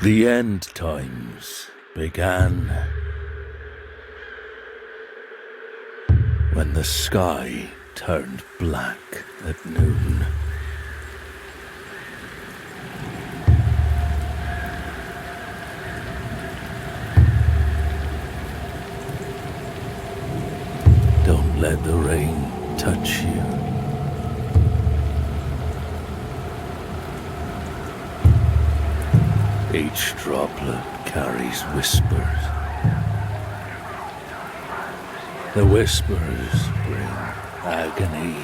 The end times began when the sky turned black at noon. Don't let the rain touch you. Each droplet carries whispers. The whispers bring agony.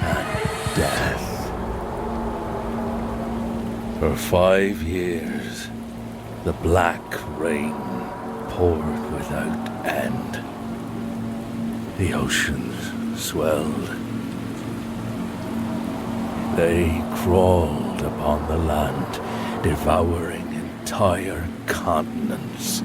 And death. For 5 years, the black rain poured without end. The oceans swelled. They crawled upon the land, devouring entire continents.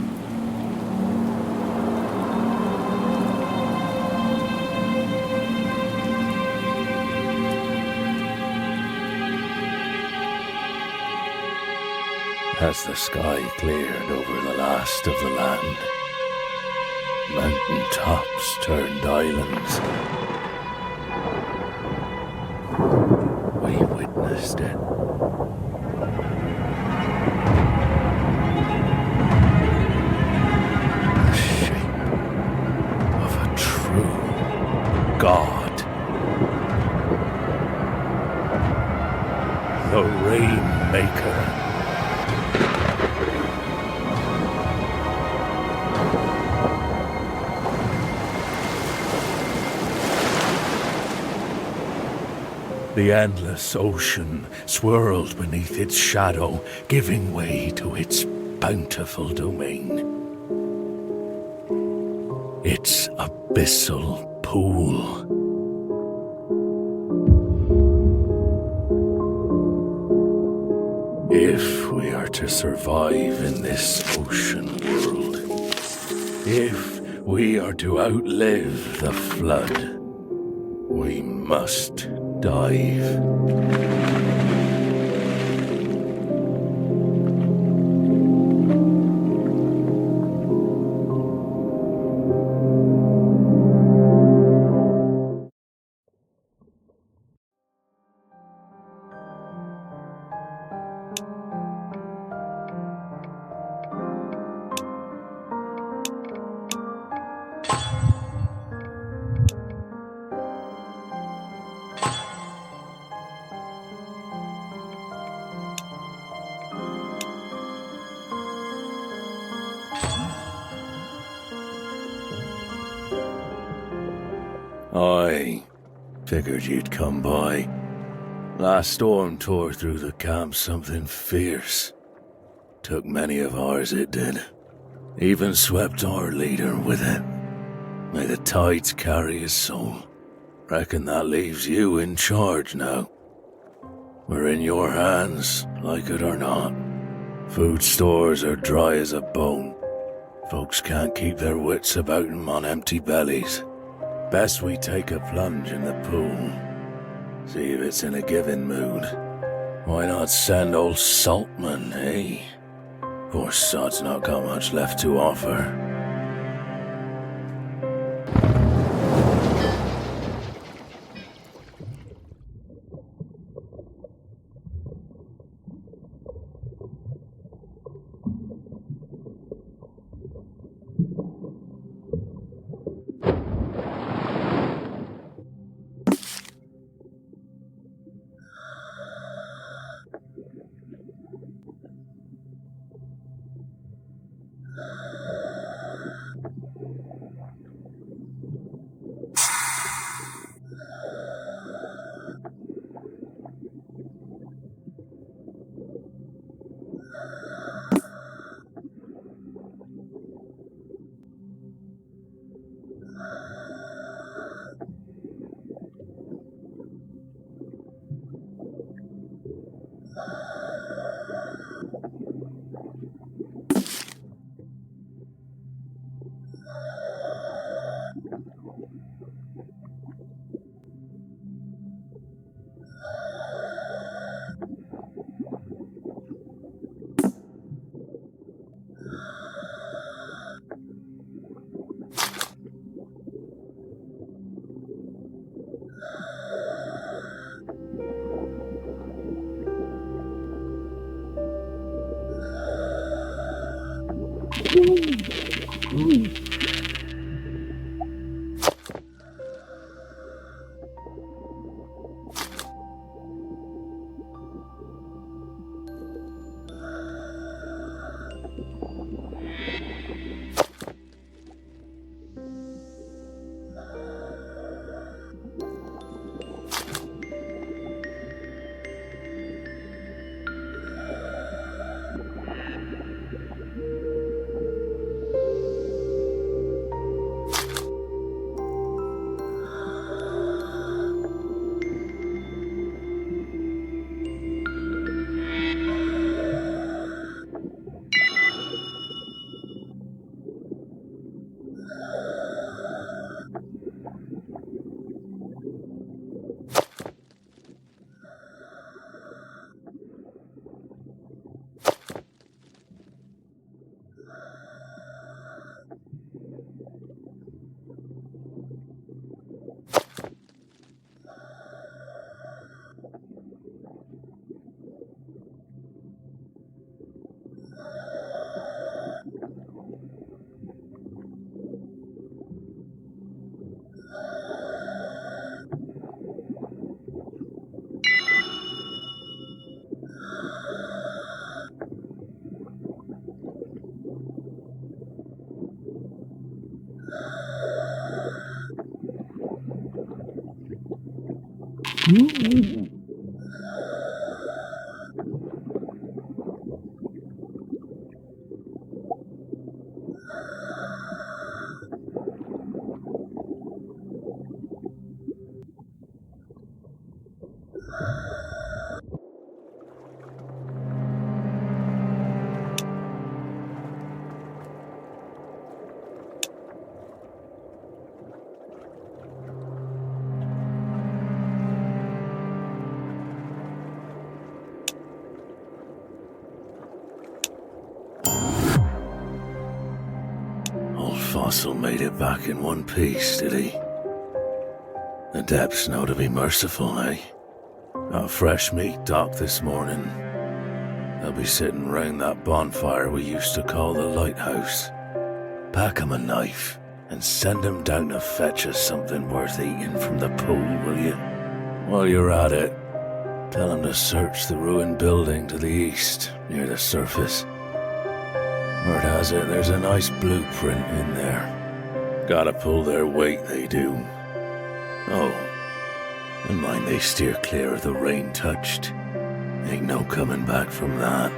As the sky cleared over the last of the land, mountain tops turned islands. We witnessed it. The shape of a true god. The Rainmaker. The endless ocean swirled beneath its shadow, giving way to its bountiful domain. Its abyssal pool. If we are to survive in this ocean world, if we are to outlive the flood, we must dive. I figured you'd come by. Last storm tore through the camp something fierce. Took many of ours, it did. Even swept our leader with it. May the tides carry his soul. Reckon that leaves you in charge now. We're in your hands, like it or not. Food stores are dry as a bone. Folks can't keep their wits about 'em on empty bellies. Best we take a plunge in the pool. See if it's in a giving mood. Why not send old Saltman, eh? Poor sod's not got much left to offer. Old Fossil made it back in one piece, did he? The depths know to be merciful, eh? Got fresh meat docked this morning. They'll be sitting round that bonfire we used to call the lighthouse. Pack 'em a knife and send 'em down to fetch us something worth eating from the pool, will you? While you're at it, tell 'em to search the ruined building to the east, near the surface. Word has it, there's a nice blueprint in there. Gotta pull their weight, they do. Oh, and mind they steer clear of the rain-touched. Ain't no coming back from that.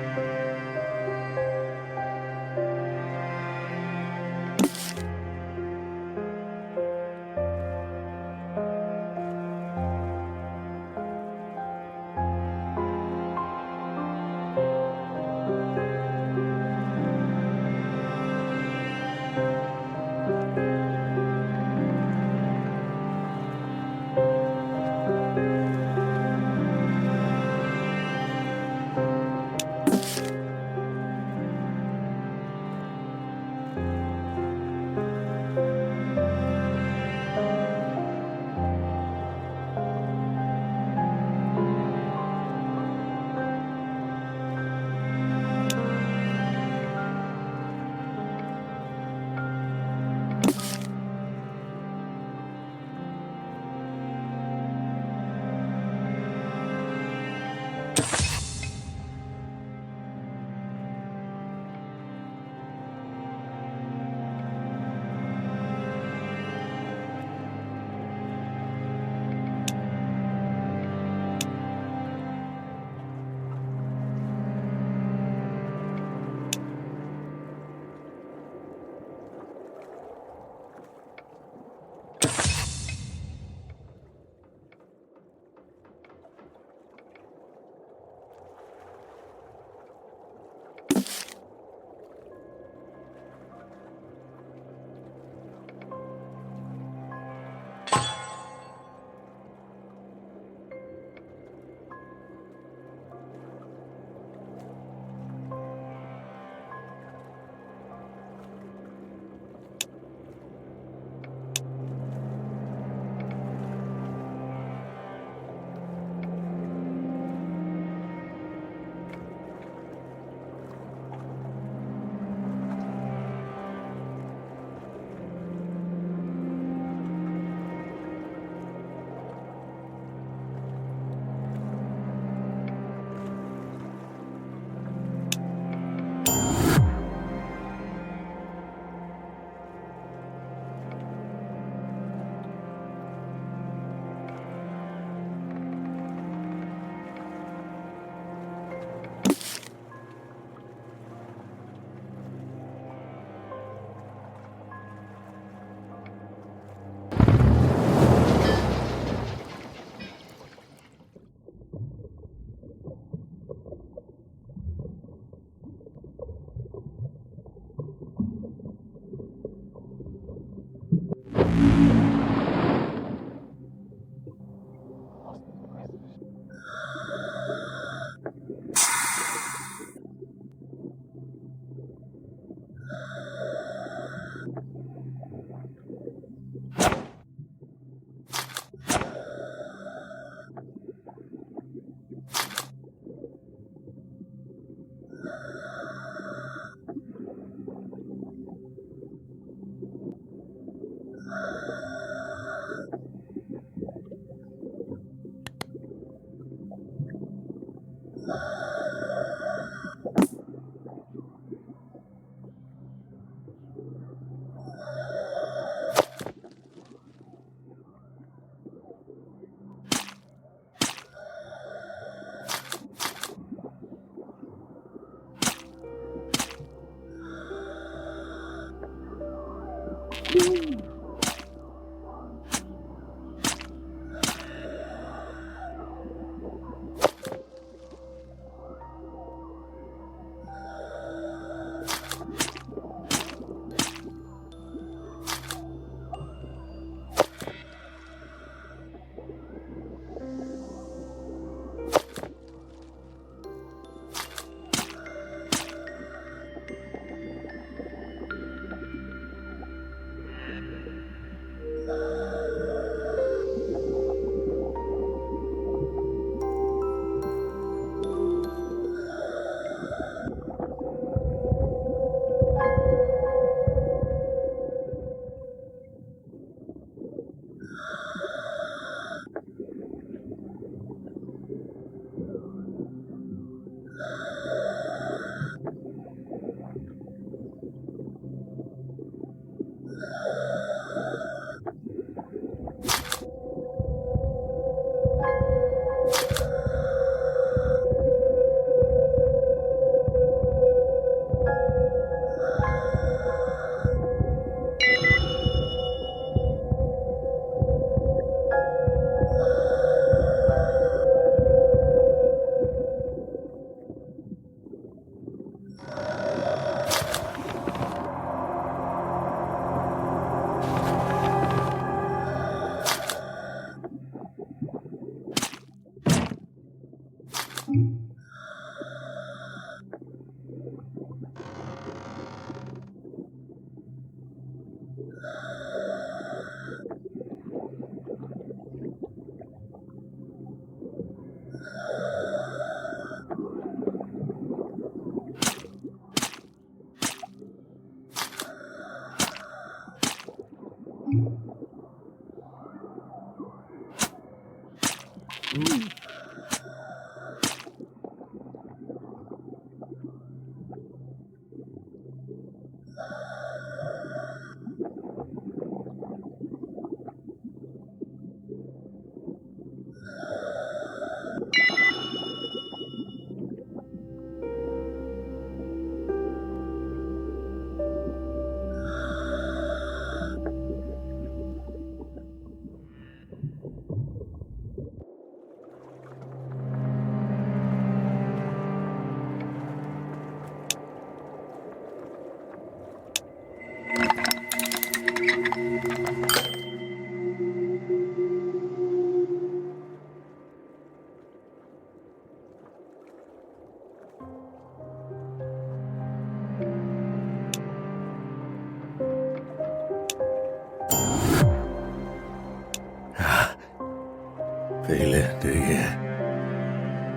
Feel it, do you?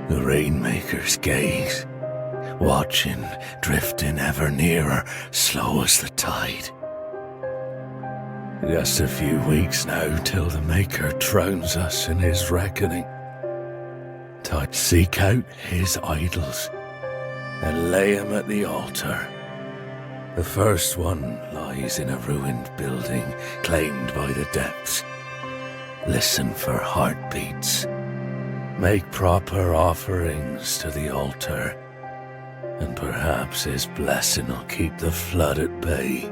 The Rainmaker's gaze, watching, drifting ever nearer, slow as the tide. Just a few weeks now till the Maker drowns us in his reckoning. To seek out his idols and lay 'em at the altar. The first one lies in a ruined building claimed by the depths. Listen for heartbeats. Make proper offerings to the altar, and perhaps his blessing will keep the flood at bay.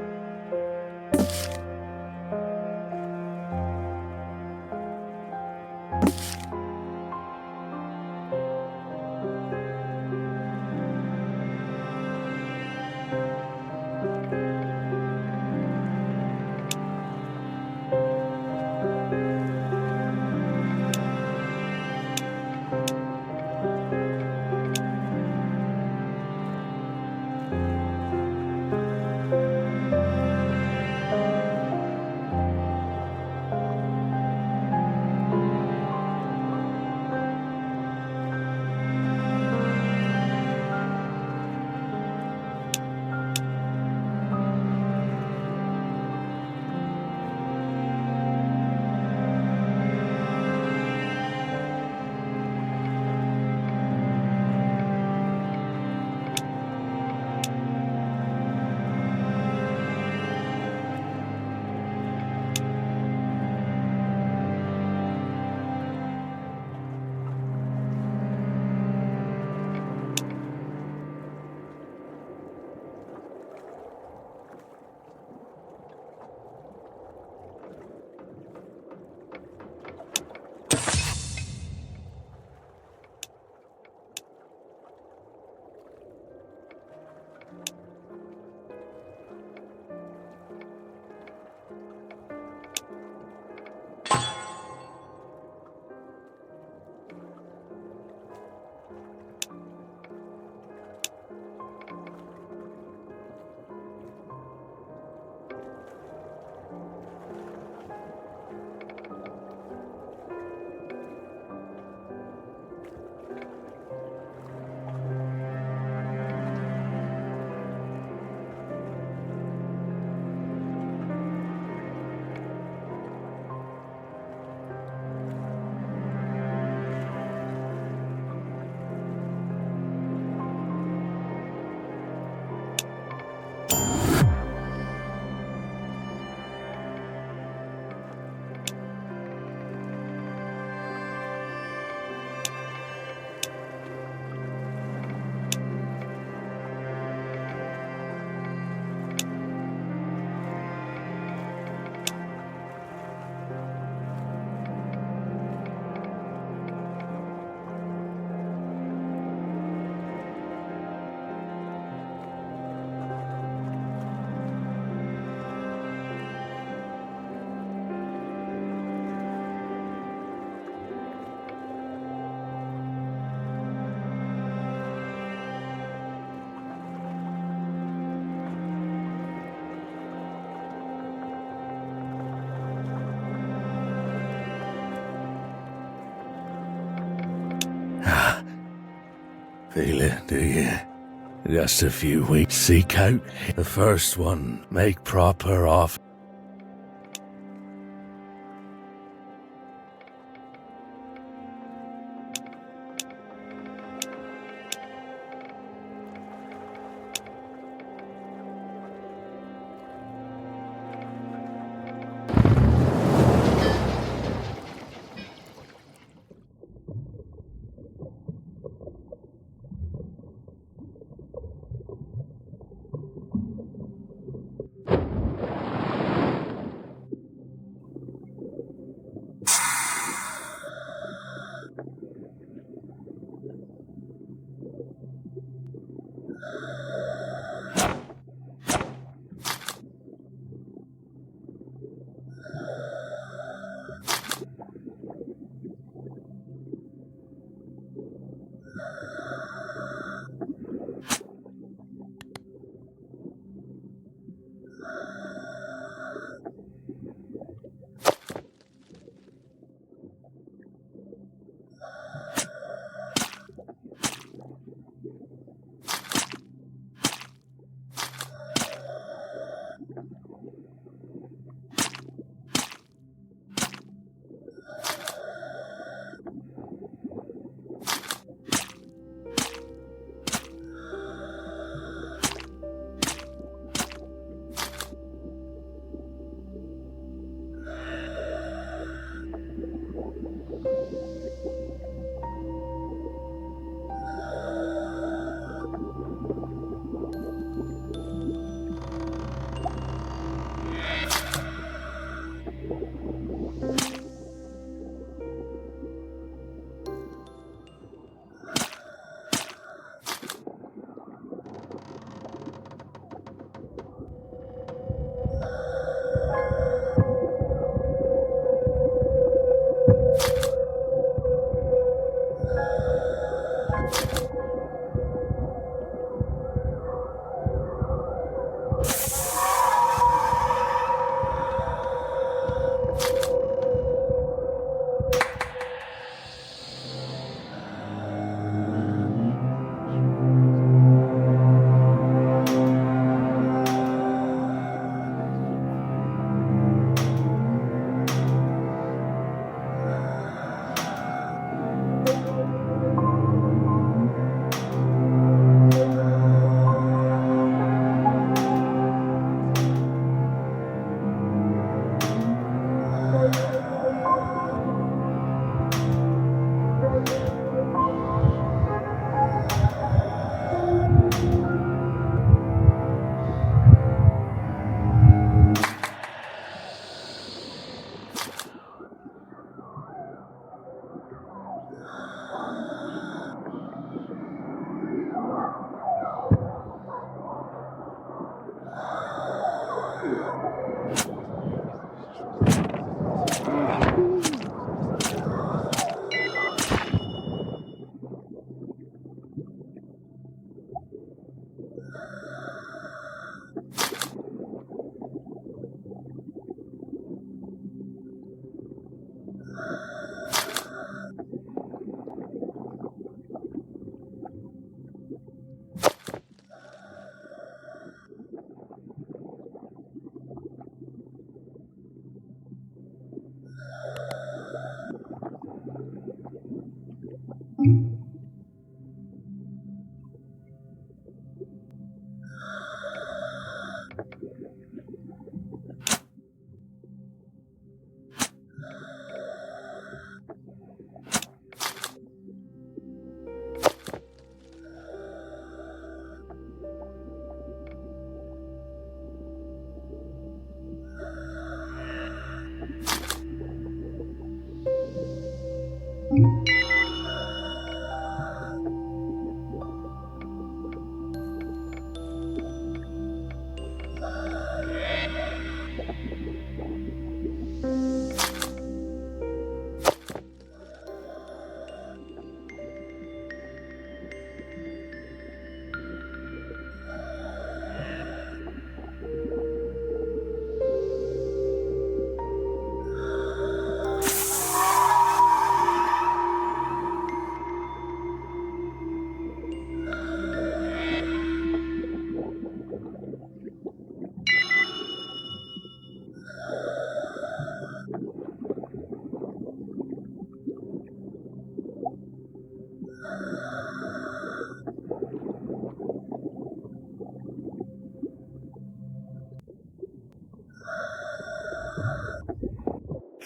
Feel it, do you? Just a few weeks. Seek out the first one. Make proper off.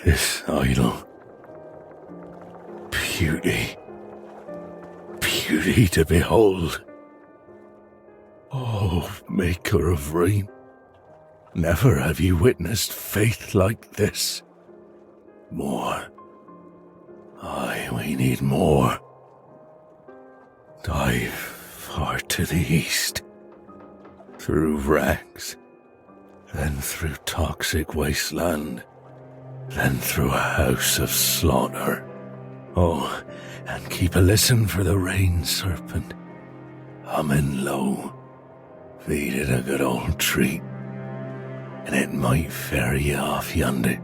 This idol. Beauty. Beauty to behold. Oh, maker of rain. Never have you witnessed faith like this. More. Aye, we need more. Dive far to the east. Through wrecks. Then through toxic wasteland. Then through a house of slaughter. Oh, and keep a listen for the rain serpent. Humming low. Feed it a good old treat. And it might ferry you off yonder.